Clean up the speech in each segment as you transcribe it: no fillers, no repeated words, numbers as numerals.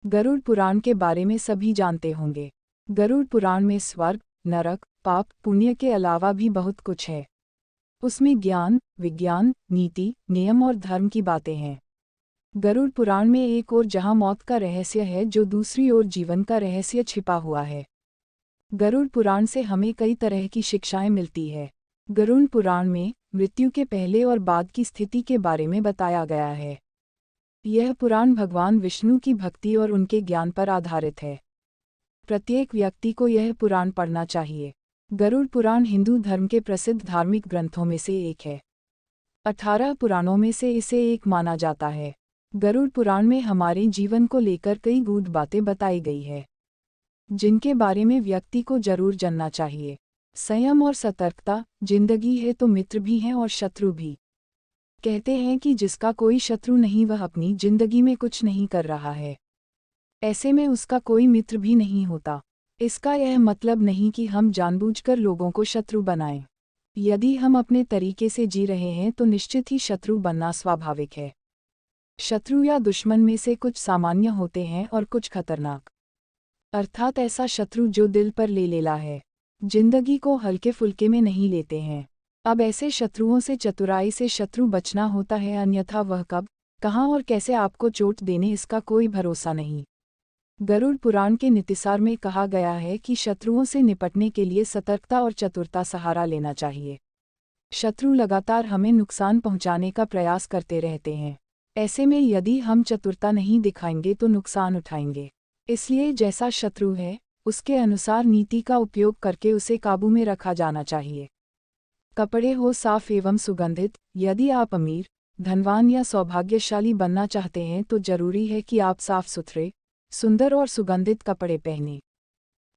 गरुड़ पुराण के बारे में सभी जानते होंगे। गरुड़ पुराण में स्वर्ग, नरक, पाप, पुण्य के अलावा भी बहुत कुछ है। उसमें ज्ञान, विज्ञान, नीति, नियम और धर्म की बातें हैं। गरुड़ पुराण में एक ओर जहां मौत का रहस्य है, जो दूसरी ओर जीवन का रहस्य छिपा हुआ है। गरुड़ पुराण से हमें कई तरह की शिक्षाएं मिलती है। गरुड़ पुराण में मृत्यु के पहले और बाद की स्थिति के बारे में बताया गया है। यह पुराण भगवान विष्णु की भक्ति और उनके ज्ञान पर आधारित है। प्रत्येक व्यक्ति को यह पुराण पढ़ना चाहिए। गरुड़ पुराण हिंदू धर्म के प्रसिद्ध धार्मिक ग्रंथों में से एक है। 18 पुराणों में से इसे एक माना जाता है। गरुड़ पुराण में हमारे जीवन को लेकर कई गूढ़ बातें बताई गई है, जिनके बारे में व्यक्ति को जरूर जानना चाहिए। संयम और सतर्कता, जिंदगी है तो मित्र भी हैं और शत्रु भी। कहते हैं कि जिसका कोई शत्रु नहीं वह अपनी जिंदगी में कुछ नहीं कर रहा है, ऐसे में उसका कोई मित्र भी नहीं होता। इसका यह मतलब नहीं कि हम जानबूझकर लोगों को शत्रु बनाएं। यदि हम अपने तरीके से जी रहे हैं तो निश्चित ही शत्रु बनना स्वाभाविक है। शत्रु या दुश्मन में से कुछ सामान्य होते हैं और कुछ खतरनाक, अर्थात ऐसा शत्रु जो दिल पर ले लेला है, जिंदगी को हल्के फुल्के में नहीं लेते हैं। अब ऐसे शत्रुओं से चतुराई से शत्रु बचना होता है, अन्यथा वह कब, कहाँ और कैसे आपको चोट देने इसका कोई भरोसा नहीं। गरुड़ पुराण के नीतिसार में कहा गया है कि शत्रुओं से निपटने के लिए सतर्कता और चतुरता सहारा लेना चाहिए। शत्रु लगातार हमें नुकसान पहुंचाने का प्रयास करते रहते हैं। ऐसे में यदि हम चतुरता नहीं दिखाएंगे तो नुकसान उठाएंगे। इसलिए जैसा शत्रु है, उसके अनुसार नीति का उपयोग करके उसे काबू में रखा जाना चाहिए। कपड़े हो साफ एवं सुगंधित। यदि आप अमीर, धनवान या सौभाग्यशाली बनना चाहते हैं तो जरूरी है कि आप साफ सुथरे, सुंदर और सुगंधित कपड़े पहनें।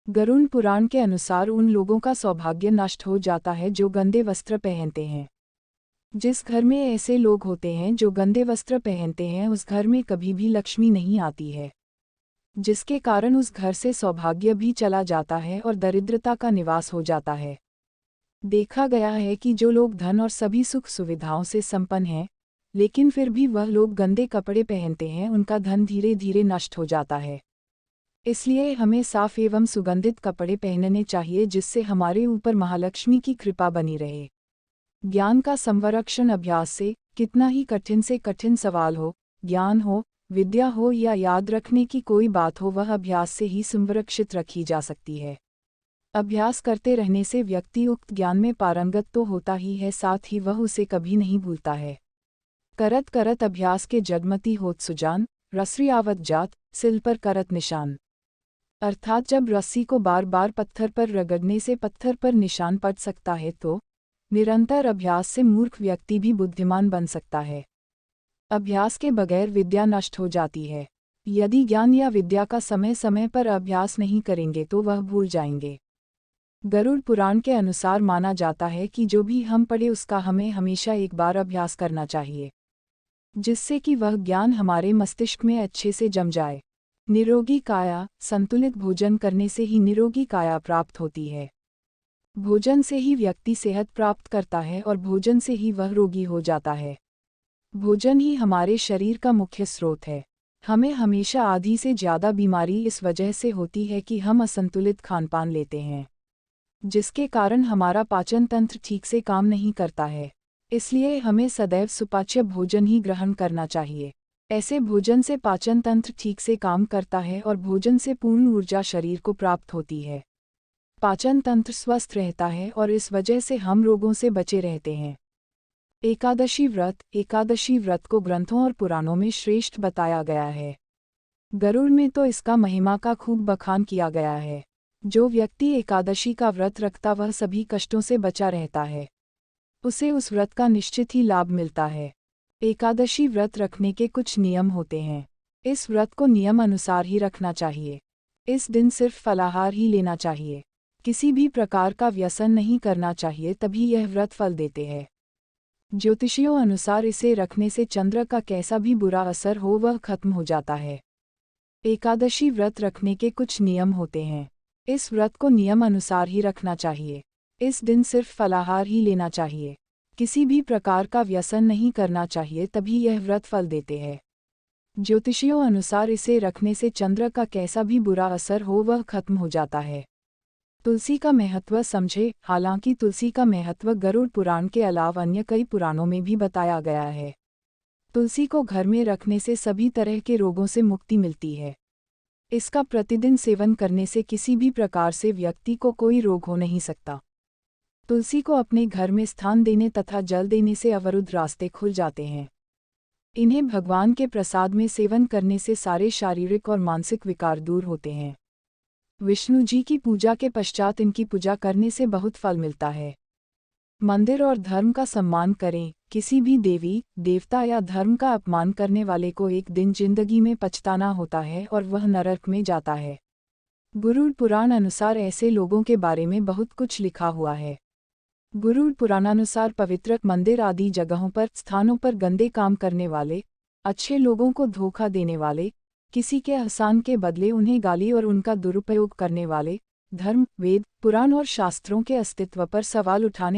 गरुड़ पुराण के अनुसार उन लोगों का सौभाग्य नष्ट हो जाता है जो गंदे वस्त्र पहनते हैं। जिस घर में ऐसे लोग होते हैं जो गंदे वस्त्र पहनते हैं, उस घर में कभी भी लक्ष्मी नहीं आती है, जिसके कारण उस घर से सौभाग्य भी चला जाता है और दरिद्रता का निवास हो जाता है। देखा गया है कि जो लोग धन और सभी सुख सुविधाओं से संपन्न हैं, लेकिन फिर भी वह लोग गंदे कपड़े पहनते हैं, उनका धन धीरे धीरे नष्ट हो जाता है। इसलिए हमें साफ एवं सुगंधित कपड़े पहनने चाहिए, जिससे हमारे ऊपर महालक्ष्मी की कृपा बनी रहे। ज्ञान का संरक्षण अभ्यास से, कितना ही कठिन से कठिन सवाल हो, ज्ञान हो, विद्या हो या याद रखने की कोई बात हो, वह अभ्यास से ही संरक्षित रखी जा सकती है। अभ्यास करते रहने से व्यक्ति उक्त ज्ञान में पारंगत तो होता ही है, साथ ही वह उसे कभी नहीं भूलता है। करत करत अभ्यास के जगमती होत सुजान, रसरी आवत जात, सिल पर करत निशान। अर्थात जब रस्सी को बार बार पत्थर पर रगड़ने से पत्थर पर निशान पड़ सकता है, तो निरंतर अभ्यास से मूर्ख व्यक्ति भी बुद्धिमान बन सकता है। अभ्यास के बगैर विद्या नष्ट हो जाती है। यदि ज्ञान या विद्या का समय समय पर अभ्यास नहीं करेंगे तो वह भूल जाएंगे। गरुड़ पुराण के अनुसार माना जाता है कि जो भी हम पढ़े उसका हमें हमेशा एक बार अभ्यास करना चाहिए, जिससे कि वह ज्ञान हमारे मस्तिष्क में अच्छे से जम जाए। निरोगी काया, संतुलित भोजन करने से ही निरोगी काया प्राप्त होती है। भोजन से ही व्यक्ति सेहत प्राप्त करता है और भोजन से ही वह रोगी हो जाता है। भोजन ही हमारे शरीर का मुख्य स्रोत है। हमें हमेशा आधी से ज़्यादा बीमारी इस वजह से होती है कि हम असंतुलित खानपान लेते हैं, जिसके कारण हमारा पाचन तंत्र ठीक से काम नहीं करता है। इसलिए हमें सदैव सुपाच्य भोजन ही ग्रहण करना चाहिए। ऐसे भोजन से पाचन तंत्र ठीक से काम करता है और भोजन से पूर्ण ऊर्जा शरीर को प्राप्त होती है। पाचन तंत्र स्वस्थ रहता है और इस वजह से हम रोगों से बचे रहते हैं। एकादशी व्रत को ग्रंथों और पुराणों में श्रेष्ठ बताया गया है। गरुड़ में तो इसका महिमा का खूब बखान किया गया है। जो व्यक्ति एकादशी का व्रत रखता वह सभी कष्टों से बचा रहता है, उसे उस व्रत का निश्चित ही लाभ मिलता है। एकादशी व्रत रखने के कुछ नियम होते हैं। इस व्रत को नियम अनुसार ही रखना चाहिए। इस दिन सिर्फ फलाहार ही लेना चाहिए। किसी भी प्रकार का व्यसन नहीं करना चाहिए, तभी यह व्रत फल देते हैं। ज्योतिषियों अनुसार इसे रखने से चंद्र का कैसा भी बुरा असर हो वह खत्म हो जाता है। एकादशी व्रत रखने के कुछ नियम होते हैं। इस व्रत को नियम अनुसार ही रखना चाहिए। इस दिन सिर्फ फलाहार ही लेना चाहिए। किसी भी प्रकार का व्यसन नहीं करना चाहिए, तभी यह व्रत फल देते हैं। ज्योतिषियों अनुसार इसे रखने से चंद्र का कैसा भी बुरा असर हो वह खत्म हो जाता है। तुलसी का महत्व समझे। हालांकि तुलसी का महत्व गरुड़ पुराण के अलावा अन्य कई पुराणों में भी बताया गया है। तुलसी को घर में रखने से सभी तरह के रोगों से मुक्ति मिलती है। इसका प्रतिदिन सेवन करने से किसी भी प्रकार से व्यक्ति को कोई रोग हो नहीं सकता। तुलसी को अपने घर में स्थान देने तथा जल देने से अवरुद्ध रास्ते खुल जाते हैं। इन्हें भगवान के प्रसाद में सेवन करने से सारे शारीरिक और मानसिक विकार दूर होते हैं। विष्णु जी की पूजा के पश्चात इनकी पूजा करने से बहुत फल मिलता है। मंदिर और धर्म का सम्मान करें। किसी भी देवी, देवता या धर्म का अपमान करने वाले को एक दिन जिंदगी में पछताना होता है और वह नरक में जाता है। गरुड़ पुराण अनुसार ऐसे लोगों के बारे में बहुत कुछ लिखा हुआ है। गरुड़ पुराणानुसार पवित्र मंदिर आदि जगहों पर स्थानों पर गंदे काम करने वाले, अच्छे लोगों को धोखा देने वाले, किसी के एहसान के बदले उन्हें गाली और उनका दुरुपयोग करने वाले, धर्म, वेद, पुराण और शास्त्रों के अस्तित्व पर सवाल उठाने